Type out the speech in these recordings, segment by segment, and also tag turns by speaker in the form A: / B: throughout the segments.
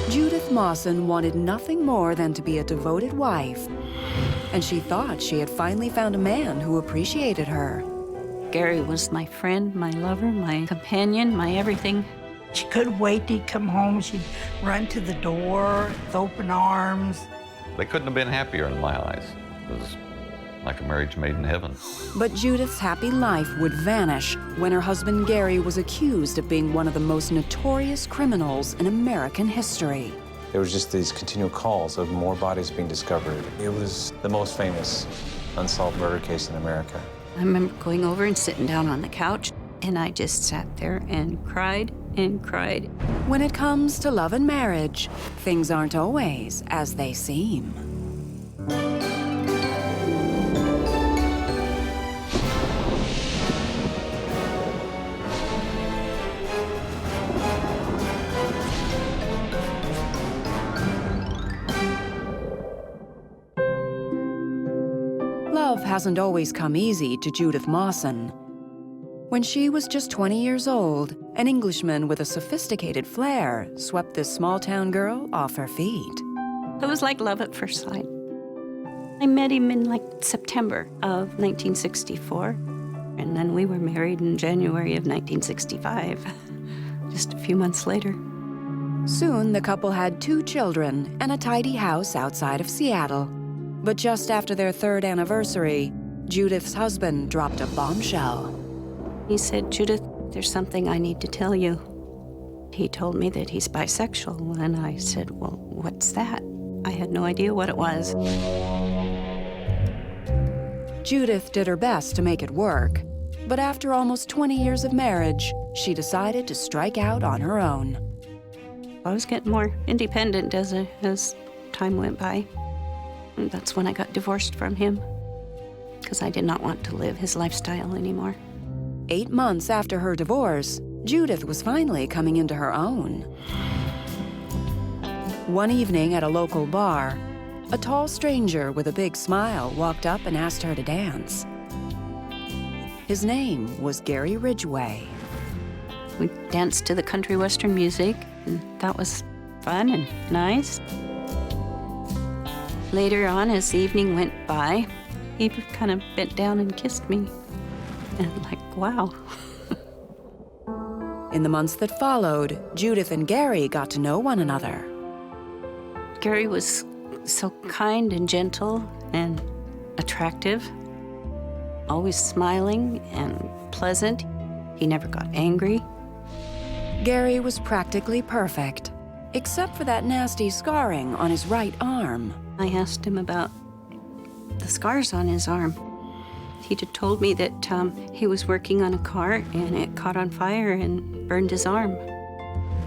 A: Judith Mawson wanted nothing more than to be a devoted wife, and she thought she had finally found a man who appreciated her.
B: Gary was my friend, my lover, my companion, my everything.
C: She couldn't wait to come home. She'd run to the door with open arms.
D: They couldn't have been happier in my eyes. It was like a marriage made in heaven.
A: But Judith's happy life would vanish when her husband Gary was accused of being one of the most notorious criminals in American history.
E: There was just these continual calls of more bodies being discovered. It was the most famous unsolved murder case in America.
B: I remember going over and sitting down on the couch, and I just sat there and cried and cried.
A: When it comes to love and marriage, things aren't always as they seem. Love hasn't always come easy to Judith Mawson. When she was just 20 years old, an Englishman with a sophisticated flair swept this small-town girl off her feet.
B: It was like love at first sight. I met him in like September of 1964, and then we were married in January of 1965, just a few months later.
A: Soon, the couple had 2 children and a tidy house outside of Seattle. But just after their 3rd anniversary, Judith's husband dropped a bombshell.
B: He said, "Judith, there's something I need to tell you." He told me that he's bisexual, and I said, "Well, what's that?" I had no idea what it was.
A: Judith did her best to make it work, but after almost 20 years of marriage, she decided to strike out on her own.
B: I was getting more independent as time went by. And that's when I got divorced from him, because I did not want to live his lifestyle anymore.
A: 8 months after her divorce, Judith was finally coming into her own. One evening at a local bar, a tall stranger with a big smile walked up and asked her to dance. His name was Gary Ridgeway.
B: We danced to the country western music, and that was fun and nice. Later on, as the evening went by, he kind of bent down and kissed me. And like, wow.
A: In the months that followed, Judith and Gary got to know one another.
B: Gary was so kind and gentle and attractive, always smiling and pleasant. He never got angry.
A: Gary was practically perfect, except for that nasty scarring on his right arm.
B: I asked him about the scars on his arm. He had told me that he was working on a car and it caught on fire and burned his arm.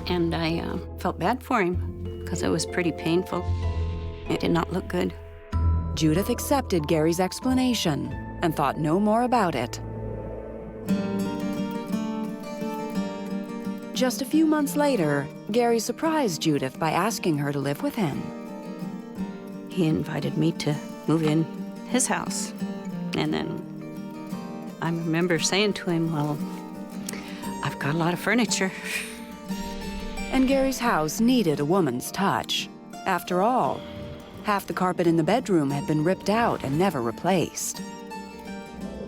B: And I felt bad for him because it was pretty painful. It did not look good.
A: Judith accepted Gary's explanation and thought no more about it. Just a few months later, Gary surprised Judith by asking her to live with him.
B: He invited me to move in his house. And then I remember saying to him, "Well, I've got a lot of furniture."
A: And Gary's house needed a woman's touch. After all, half the carpet in the bedroom had been ripped out and never replaced.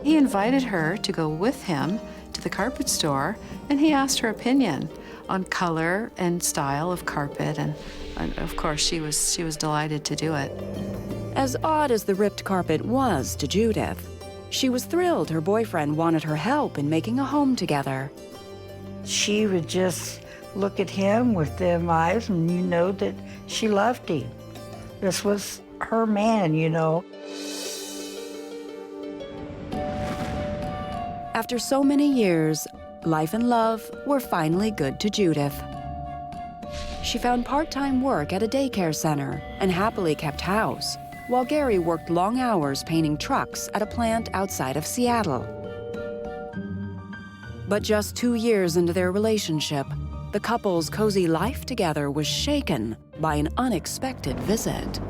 F: He invited her to go with him to the carpet store, and he asked her opinion on color and style of carpet, and of course she was delighted to do it.
A: As odd as the ripped carpet was to Judith, she was thrilled her boyfriend wanted her help in making a home together.
C: She would just look at him with them eyes, and you know that she loved him. This was her man, you know.
A: After so many years, life and love were finally good to Judith. She found part-time work at a daycare center and happily kept house, while Gary worked long hours painting trucks at a plant outside of Seattle. But just 2 years into their relationship, the couple's cozy life together was shaken by an unexpected visit.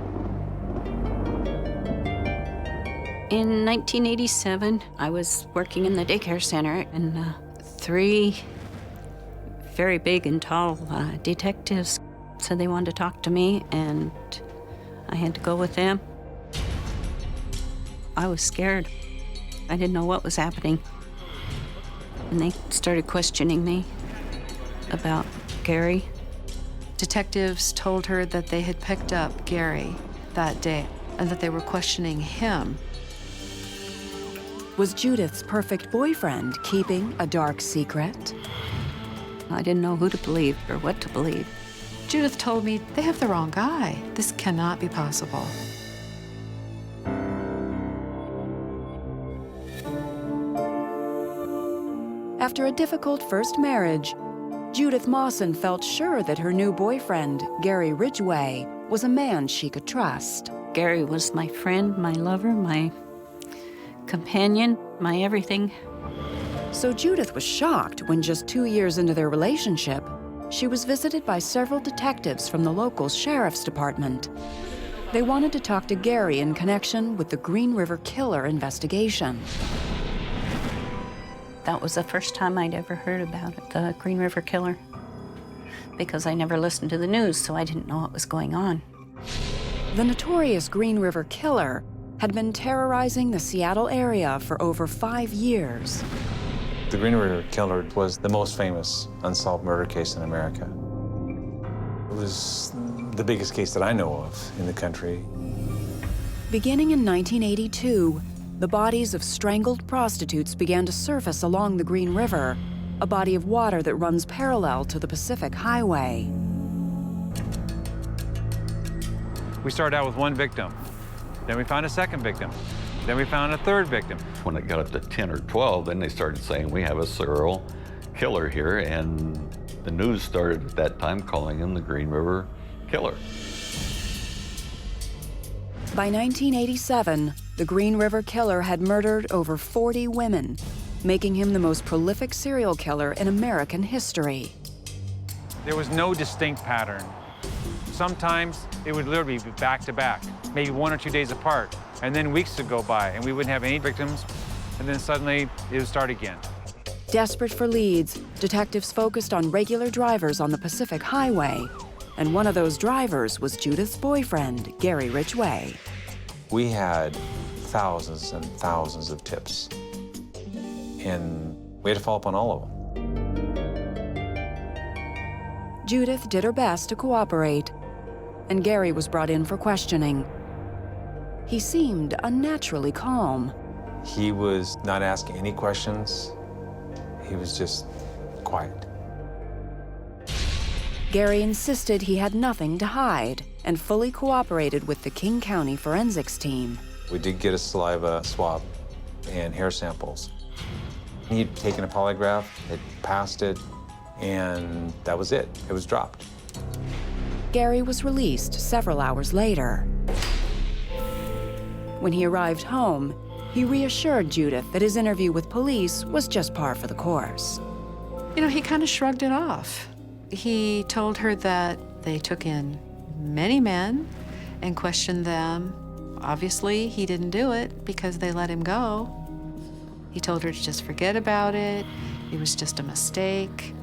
B: In 1987, I was working in the daycare center, and 3 very big and tall detectives So they wanted to talk to me, and I had to go with them. I was scared. I didn't know what was happening. And they started questioning me about Gary.
F: Detectives told her that they had picked up Gary that day and that they were questioning him.
A: Was Judith's perfect boyfriend keeping a dark secret?
B: I didn't know who to believe or what to believe.
F: Judith told me, they have the wrong guy. This cannot be possible.
A: After a difficult first marriage, Judith Mawson felt sure that her new boyfriend, Gary Ridgeway, was a man she could trust.
B: Gary was my friend, my lover, my companion, my everything.
A: So Judith was shocked when just 2 years into their relationship, she was visited by several detectives from the local sheriff's department. They wanted to talk to Gary in connection with the Green River Killer investigation.
B: That was the first time I'd ever heard about it, the Green River Killer, because I never listened to the news, so I didn't know what was going on.
A: The notorious Green River Killer had been terrorizing the Seattle area for over 5 years.
E: The Green River Killer was the most famous unsolved murder case in America. It was the biggest case that I know of in the country.
A: Beginning in 1982, the bodies of strangled prostitutes began to surface along the Green River, a body of water that runs parallel to the Pacific Highway.
G: We started out with one victim. Then we found a second victim. Then we found a third victim.
D: When it got up to 10 or 12, then they started saying, we have a serial killer here, and the news started at that time calling him the Green River Killer.
A: By 1987, the Green River Killer had murdered over 40 women, making him the most prolific serial killer in American history.
G: There was no distinct pattern. Sometimes it would literally be back to back, maybe 1 or 2 days apart, and then weeks would go by and we wouldn't have any victims, and then suddenly it would start again.
A: Desperate for leads, detectives focused on regular drivers on the Pacific Highway, and one of those drivers was Judith's boyfriend, Gary Ridgeway.
E: We had thousands and thousands of tips, and we had to follow up on all of them.
A: Judith did her best to cooperate, and Gary was brought in for questioning. He seemed unnaturally calm.
E: He was not asking any questions. He was just quiet.
A: Gary insisted he had nothing to hide and fully cooperated with the King County forensics team.
E: We did get a saliva swab and hair samples. He'd taken a polygraph, had passed it, and that was it. It was dropped.
A: Gary was released several hours later. When he arrived home, he reassured Judith that his interview with police was just par for the course.
F: You know, he kind of shrugged it off. He told her that they took in many men and questioned them. Obviously, he didn't do it because they let him go. He told her to just forget about it. It was just a mistake.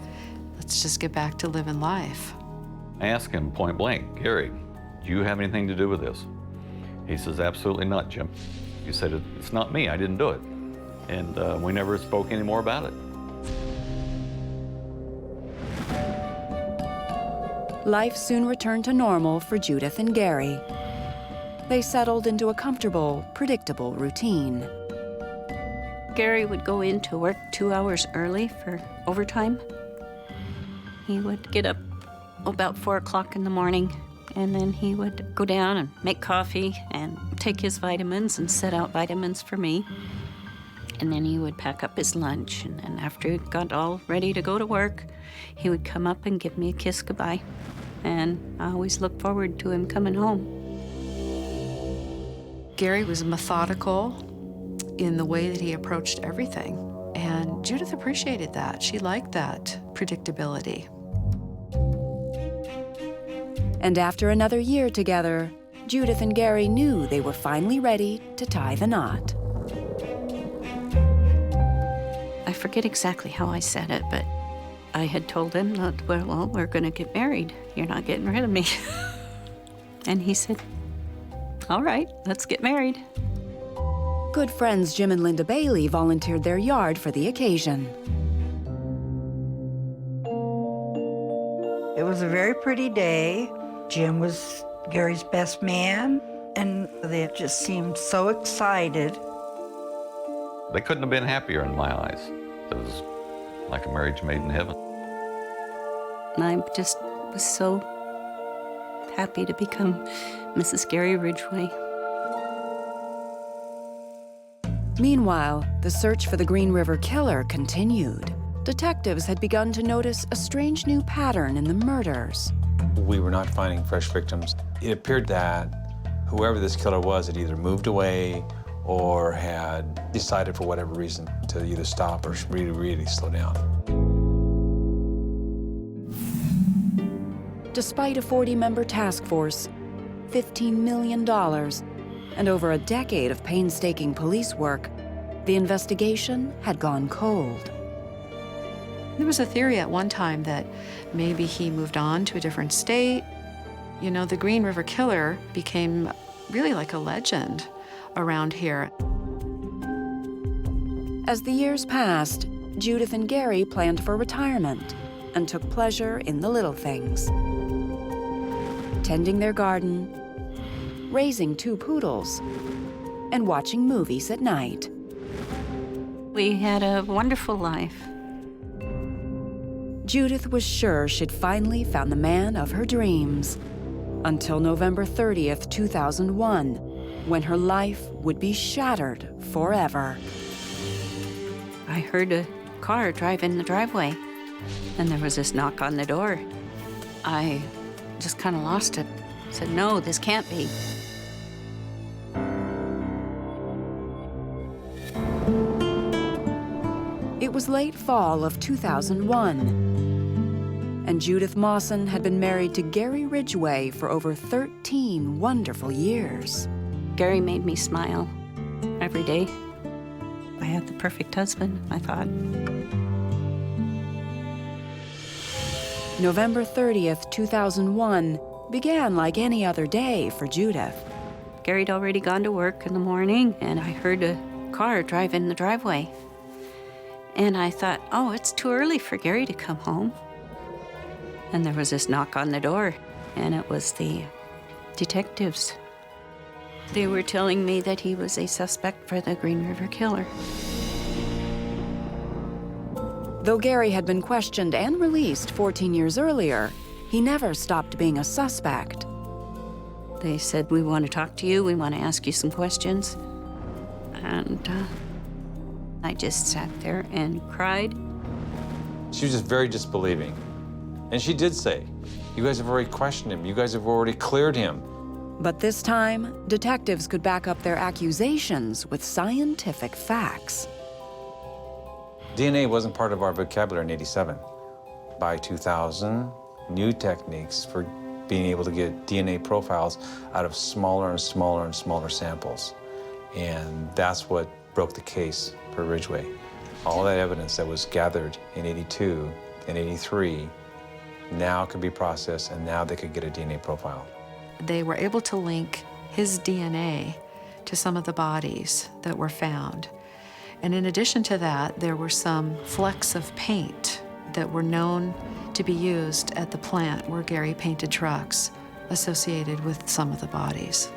F: Let's just get back to living life.
D: I asked him point blank, Gary, do you have anything to do with this? He says, absolutely not, Jim. He said, it's not me, I didn't do it. And we never spoke any more about it.
A: Life soon returned to normal for Judith and Gary. They settled into a comfortable, predictable routine.
B: Gary would go into work 2 hours early for overtime. He would get up about 4 o'clock in the morning, and then he would go down and make coffee and take his vitamins and set out vitamins for me. And then he would pack up his lunch, and then after he got all ready to go to work, he would come up and give me a kiss goodbye. And I always looked forward to him coming home.
F: Gary was methodical in the way that he approached everything, and Judith appreciated that. She liked that predictability.
A: And after another year together, Judith and Gary knew they were finally ready to tie the knot.
B: I forget exactly how I said it, but I had told him that, well, we're going to get married. You're not getting rid of me. And he said, all right, let's get married.
A: Good friends Jim and Linda Bailey volunteered their yard for the occasion.
C: It was a very pretty day. Jim was Gary's best man, and they just seemed so excited.
D: They couldn't have been happier in my eyes. It was like a marriage made in heaven.
B: And I just was so happy to become Mrs. Gary Ridgeway.
A: Meanwhile, the search for the Green River Killer continued. Detectives had begun to notice a strange new pattern in the murders.
E: We were not finding fresh victims. It appeared that whoever this killer was had either moved away or had decided for whatever reason to either stop or really, really slow down.
A: Despite a 40-member task force, $15 million, and over a decade of painstaking police work, the investigation had gone cold.
F: There was a theory at one time that maybe he moved on to a different state. You know, the Green River Killer became really like a legend around here.
A: As the years passed, Judith and Gary planned for retirement and took pleasure in the little things. Tending their garden, raising 2 poodles, and watching movies at night.
B: We had a wonderful life.
A: Judith was sure she'd finally found the man of her dreams, until November 30th, 2001, when her life would be shattered forever.
B: I heard a car drive in the driveway, and there was this knock on the door. I just kind of lost it. Said, no, this can't be.
A: It was late fall of 2001, and Judith Mawson had been married to Gary Ridgeway for over 13 wonderful years.
B: Gary made me smile every day. I had the perfect husband, I thought.
A: November 30th, 2001 began like any other day for Judith.
B: Gary'd already gone to work in the morning, and I heard a car drive in the driveway. And I thought, oh, it's too early for Gary to come home. And there was this knock on the door, and it was the detectives. They were telling me that he was a suspect for the Green River Killer.
A: Though Gary had been questioned and released 14 years earlier, he never stopped being a suspect.
B: They said, we want to talk to you, we want to ask you some questions. And I just sat there and cried.
E: She was just very disbelieving. And she did say, you guys have already questioned him. You guys have already cleared him.
A: But this time, detectives could back up their accusations with scientific facts.
E: DNA wasn't part of our vocabulary in '87. By 2000, new techniques for being able to get DNA profiles out of smaller and smaller and smaller samples. And that's what broke the case for Ridgeway. All that evidence that was gathered in '82 and '83 now could be processed, and now they could get a DNA profile.
F: They were able to link his DNA to some of the bodies that were found. And in addition to that, there were some flecks of paint that were known to be used at the plant where Gary painted trucks associated with some of the bodies.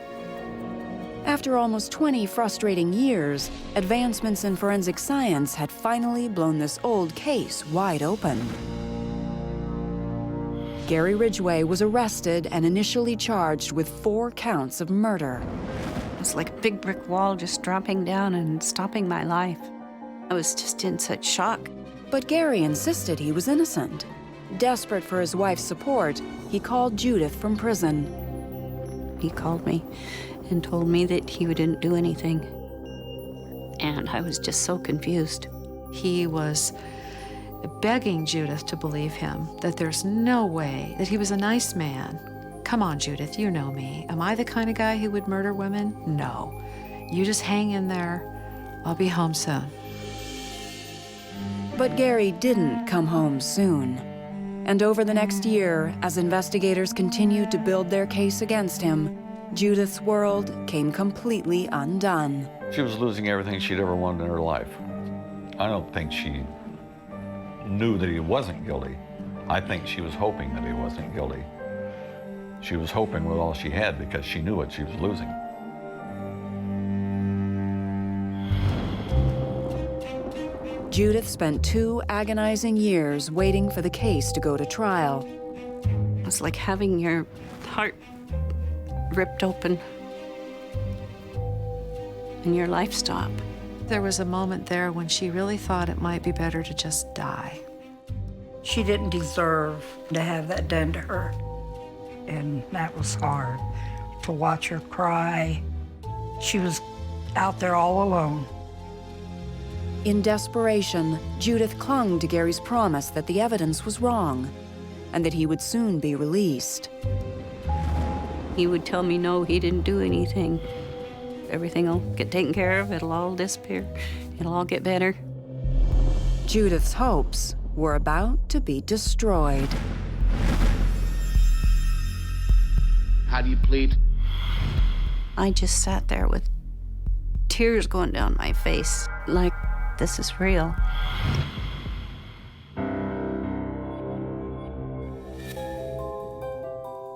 A: After almost 20 frustrating years, advancements in forensic science had finally blown this old case wide open. Gary Ridgeway was arrested and initially charged with 4 counts of murder.
B: It was like a big brick wall just dropping down and stopping my life. I was just in such shock.
A: But Gary insisted he was innocent. Desperate for his wife's support, he called Judith from prison.
B: He called me and told me that he didn't do anything. And I was just so confused.
F: He was begging Judith to believe him, that there's no way, that he was a nice man. Come on, Judith, you know me. Am I the kind of guy who would murder women? No. You just hang in there. I'll be home soon.
A: But Gary didn't come home soon. And over the next year, as investigators continued to build their case against him, Judith's world came completely undone.
D: She was losing everything she'd ever wanted in her life. I don't think she knew that he wasn't guilty. I think she was hoping that he wasn't guilty. She was hoping with all she had because she knew what she was losing.
A: Judith spent 2 agonizing years waiting for the case to go to trial.
B: It was like having your heart ripped open and your life stop.
F: There was a moment there when she really thought it might be better to just die.
C: She didn't deserve to have that done to her. And that was hard, to watch her cry. She was out there all alone.
A: In desperation, Judith clung to Gary's promise that the evidence was wrong and that he would soon be released.
B: He would tell me, no, he didn't do anything. Everything will get taken care of, it'll all disappear, it'll all get better.
A: Judith's hopes were about to be destroyed.
H: How do you plead?
B: I just sat there with tears going down my face, like this is real.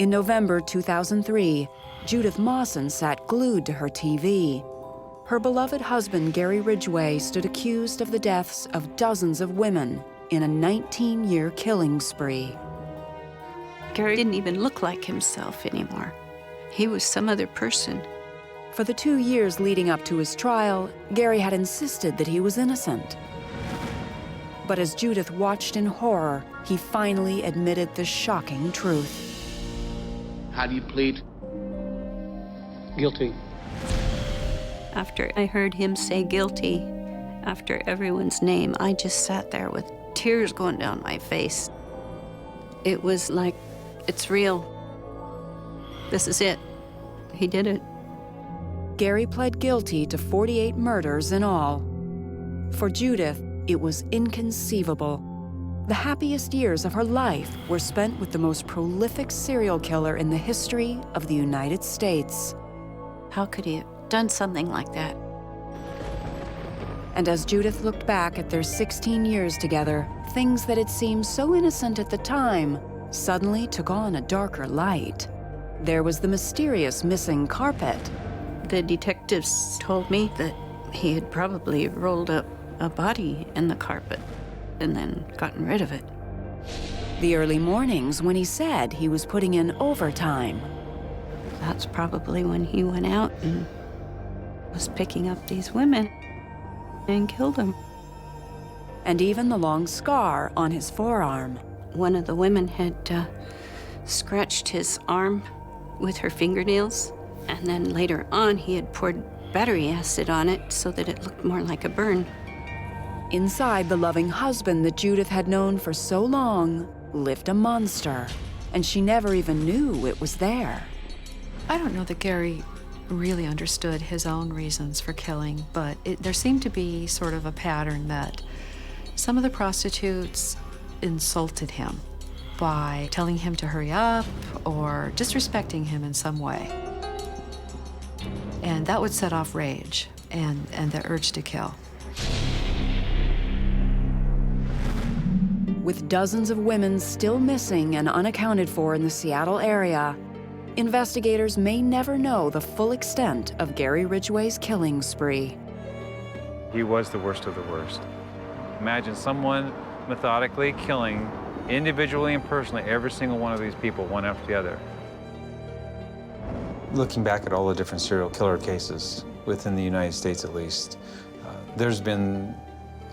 A: In November 2003, Judith Mawson sat glued to her TV. Her beloved husband, Gary Ridgeway, stood accused of the deaths of dozens of women in a 19-year killing spree.
B: Gary didn't even look like himself anymore. He was some other person.
A: For the 2 years leading up to his trial, Gary had insisted that he was innocent. But as Judith watched in horror, he finally admitted the shocking truth.
H: How do you plead? Guilty.
B: After I heard him say guilty, after everyone's name, I just sat there with tears going down my face. It was like, it's real. This is it. He did it.
A: Gary pled guilty to 48 murders in all. For Judith, it was inconceivable. The happiest years of her life were spent with the most prolific serial killer in the history of the United States.
B: How could he have done something like that?
A: And as Judith looked back at their 16 years together, things that had seemed so innocent at the time suddenly took on a darker light. There was the mysterious missing carpet.
B: The detectives told me that he had probably rolled up a body in the carpet and then gotten rid of it.
A: The early mornings when he said he was putting in overtime.
B: That's probably when he went out and was picking up these women and killed them.
A: And even the long scar on his forearm.
B: One of the women had scratched his arm with her fingernails, and then later on he had poured battery acid on it so that it looked more like a burn.
A: Inside the loving husband that Judith had known for so long lived a monster, and she never even knew it was there.
F: I don't know that Gary really understood his own reasons for killing, but there seemed to be sort of a pattern that some of the prostitutes insulted him by telling him to hurry up or disrespecting him in some way. And that would set off rage and the urge to kill.
A: With dozens of women still missing and unaccounted for in the Seattle area, investigators may never know the full extent of Gary Ridgway's killing spree.
G: He was the worst of the worst. Imagine someone methodically killing individually and personally every single one of these people, one after the other.
E: Looking back at all the different serial killer cases within the United States at least, there's been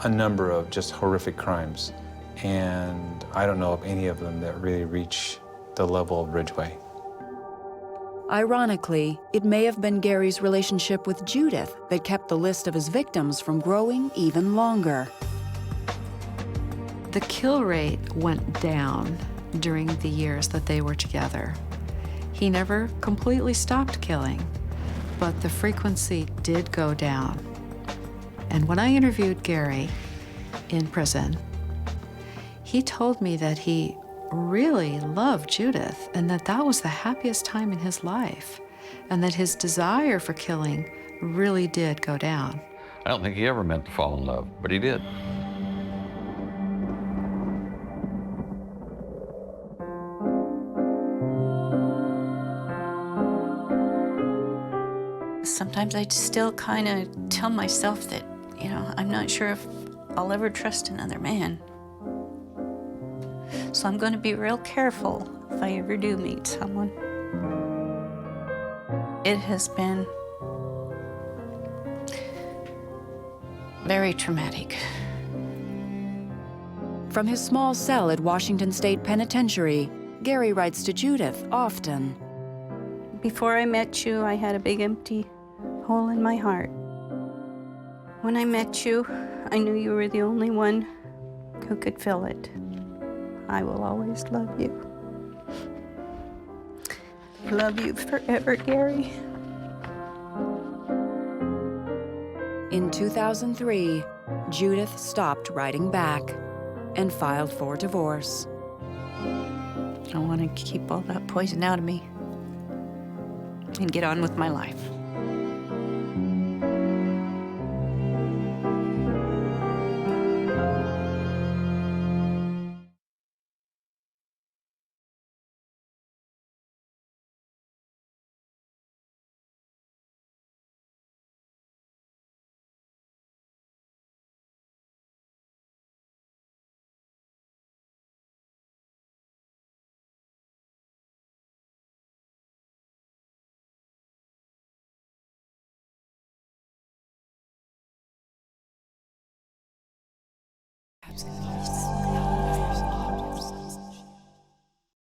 E: a number of just horrific crimes. And I don't know of any of them that really reach the level of Ridgeway.
A: Ironically, it may have been Gary's relationship with Judith that kept the list of his victims from growing even longer.
F: The kill rate went down during the years that they were together. He never completely stopped killing, but the frequency did go down. And when I interviewed Gary, in prison. He told me that he really loved Judith and that that was the happiest time in his life, and that his desire for killing really did go down.
D: I don't think he ever meant to fall in love, but he did.
B: Sometimes I still kind of tell myself that, I'm not sure if I'll ever trust another man. So I'm going to be real careful if I ever do meet someone. It has been very traumatic.
A: From his small cell at Washington State Penitentiary, Gary writes to Judith often.
B: Before I met you, I had a big empty hole in my heart. When I met you, I knew you were the only one who could fill it. I will always love you. Love you forever, Gary.
A: In 2003, Judith stopped writing back and filed for divorce.
B: I want to keep all that poison out of me and get on with my life.
A: Absolutely.